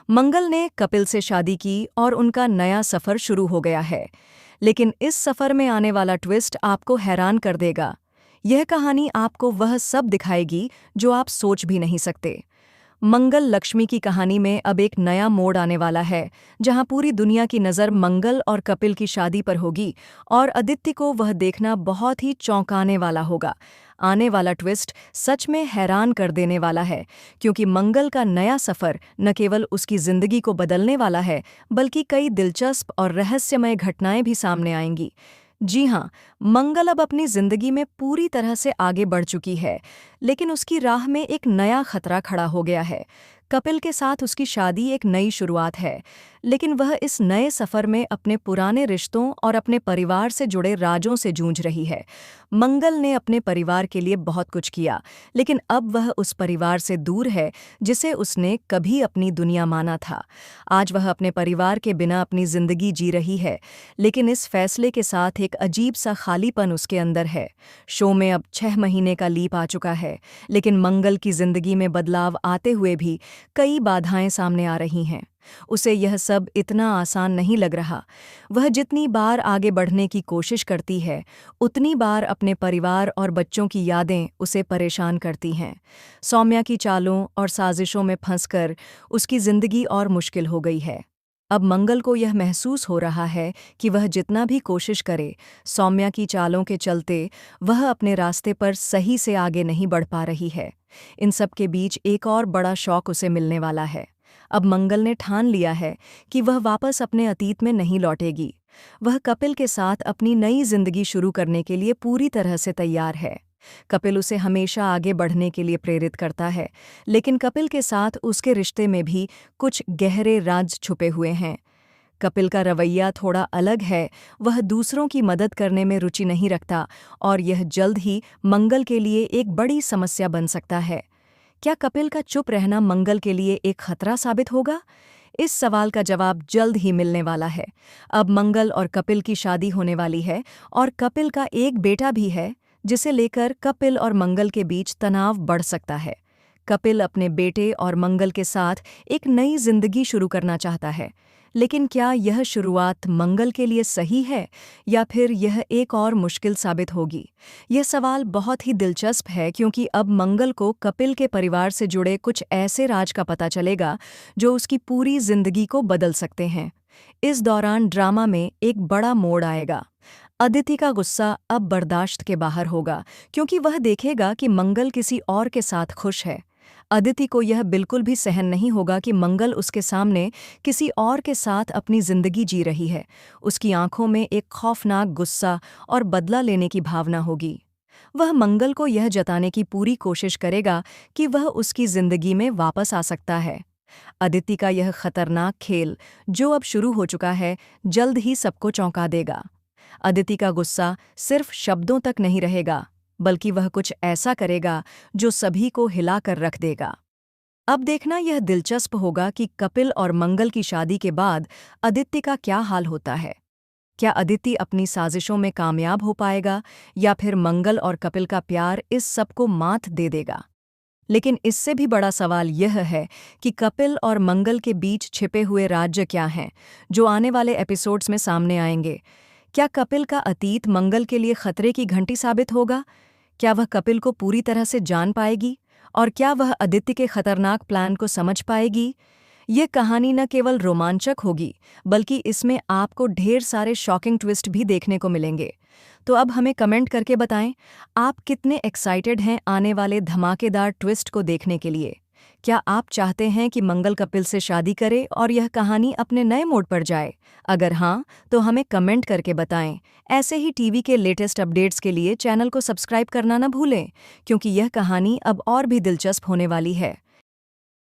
मंगल ने कपिल से शादी की और उनका नया सफर शुरू हो गया है। लेकिन इस सफर में आने वाला ट्विस्ट आपको हैरान कर देगा। यह कहानी आपको वह सब दिखाएगी जो आप सोच भी नहीं सकते। मंगल लक्ष्मी की कहानी में अब एक नया मोड़ आने वाला है, जहां पूरी दुनिया की नज़र मंगल और कपिल की शादी पर होगी और अदिति को वह देखना बहुत ही चौंकाने वाला होगा। आने वाला ट्विस्ट सच में हैरान कर देने वाला है, क्योंकि मंगल का नया सफ़र न केवल उसकी ज़िंदगी को बदलने वाला है, बल्कि कई दिलचस्प और रहस्यमय घटनाएं भी सामने आएंगी। जी हाँ, मंगल अब अपनी जिंदगी में पूरी तरह से आगे बढ़ चुकी है, लेकिन उसकी राह में एक नया खतरा खड़ा हो गया है। कपिल के साथ उसकी शादी एक नई शुरुआत है, लेकिन वह इस नए सफर में अपने पुराने रिश्तों और अपने परिवार से जुड़े राजों से जूझ रही है। मंगल ने अपने परिवार के लिए बहुत कुछ किया, लेकिन अब वह उस परिवार से दूर है जिसे उसने कभी अपनी दुनिया माना था। आज वह अपने परिवार के बिना अपनी जिंदगी जी रही है, लेकिन इस फैसले के साथ एक अजीब सा खालीपन उसके अंदर है। शो में अब 6 महीने का लीप आ चुका है, लेकिन मंगल की जिंदगी में बदलाव आते हुए भी कई बाधाएं सामने आ रही हैं। उसे यह सब इतना आसान नहीं लग रहा। वह जितनी बार आगे बढ़ने की कोशिश करती है, उतनी बार अपने परिवार और बच्चों की यादें उसे परेशान करती हैं। सौम्या की चालों और साजिशों में फंसकर उसकी जिंदगी और मुश्किल हो गई है। अब मंगल को यह महसूस हो रहा है कि वह जितना भी कोशिश करे, सौम्या की चालों के चलते वह अपने रास्ते पर सही से आगे नहीं बढ़ पा रही है। इन सब के बीच एक और बड़ा शौक उसे मिलने वाला है। अब मंगल ने ठान लिया है कि वह वापस अपने अतीत में नहीं लौटेगी। वह कपिल के साथ अपनी नई जिंदगी शुरू करने के लिए पूरी तरह से तैयार है। कपिल उसे हमेशा आगे बढ़ने के लिए प्रेरित करता है, लेकिन कपिल के साथ उसके रिश्ते में भी कुछ गहरे राज छुपे हुए हैं। कपिल का रवैया थोड़ा अलग है, वह दूसरों की मदद करने में रुचि नहीं रखता और यह जल्द ही मंगल के लिए एक बड़ी समस्या बन सकता है। क्या कपिल का चुप रहना मंगल के लिए एक खतरा साबित होगा? इस सवाल का जवाब जल्द ही मिलने वाला है। अब मंगल और कपिल की शादी होने वाली है और कपिल का एक बेटा भी है, जिसे लेकर कपिल और मंगल के बीच तनाव बढ़ सकता है। कपिल अपने बेटे और मंगल के साथ एक नई जिंदगी शुरू करना चाहता है, लेकिन क्या यह शुरुआत मंगल के लिए सही है या फिर यह एक और मुश्किल साबित होगी? यह सवाल बहुत ही दिलचस्प है, क्योंकि अब मंगल को कपिल के परिवार से जुड़े कुछ ऐसे राज का पता चलेगा जो उसकी पूरी जिंदगी को बदल सकते हैं। इस दौरान ड्रामा में एक बड़ा मोड़ आएगा। अदिति का गुस्सा अब बर्दाश्त के बाहर होगा, क्योंकि वह देखेगा कि मंगल किसी और के साथ खुश है। अदिति को यह बिल्कुल भी सहन नहीं होगा कि मंगल उसके सामने किसी और के साथ अपनी जिंदगी जी रही है। उसकी आंखों में एक खौफनाक गुस्सा और बदला लेने की भावना होगी। वह मंगल को यह जताने की पूरी कोशिश करेगा कि वह उसकी जिंदगी में वापस आ सकता है। अदिति का यह खतरनाक खेल, जो अब शुरू हो चुका है, जल्द ही सबको चौंका देगा। अदिति का गुस्सा सिर्फ शब्दों तक नहीं रहेगा, बल्कि वह कुछ ऐसा करेगा जो सभी को हिलाकर रख देगा। अब देखना यह दिलचस्प होगा कि कपिल और मंगल की शादी के बाद अदिति का क्या हाल होता है। क्या अदिति अपनी साजिशों में कामयाब हो पाएगा या फिर मंगल और कपिल का प्यार इस सबको मात दे देगा? लेकिन इससे भी बड़ा सवाल यह है कि कपिल और मंगल के बीच छिपे हुए राज्य क्या हैं, जो आने वाले एपिसोड्स में सामने आएंगे। क्या कपिल का अतीत मंगल के लिए खतरे की घंटी साबित होगा? क्या वह कपिल को पूरी तरह से जान पाएगी? और क्या वह अदिति के खतरनाक प्लान को समझ पाएगी? ये कहानी न केवल रोमांचक होगी, बल्कि इसमें आपको ढेर सारे शॉकिंग ट्विस्ट भी देखने को मिलेंगे। तो अब हमें कमेंट करके बताएं, आप कितने एक्साइटेड हैं आने वाले धमाकेदार ट्विस्ट को देखने के लिए। क्या आप चाहते हैं कि मंगल कपिल से शादी करे और यह कहानी अपने नए मोड़ पर जाए? अगर हाँ, तो हमें कमेंट करके बताएं। ऐसे ही टीवी के लेटेस्ट अपडेट्स के लिए चैनल को सब्सक्राइब करना न भूलें, क्योंकि यह कहानी अब और भी दिलचस्प होने वाली है।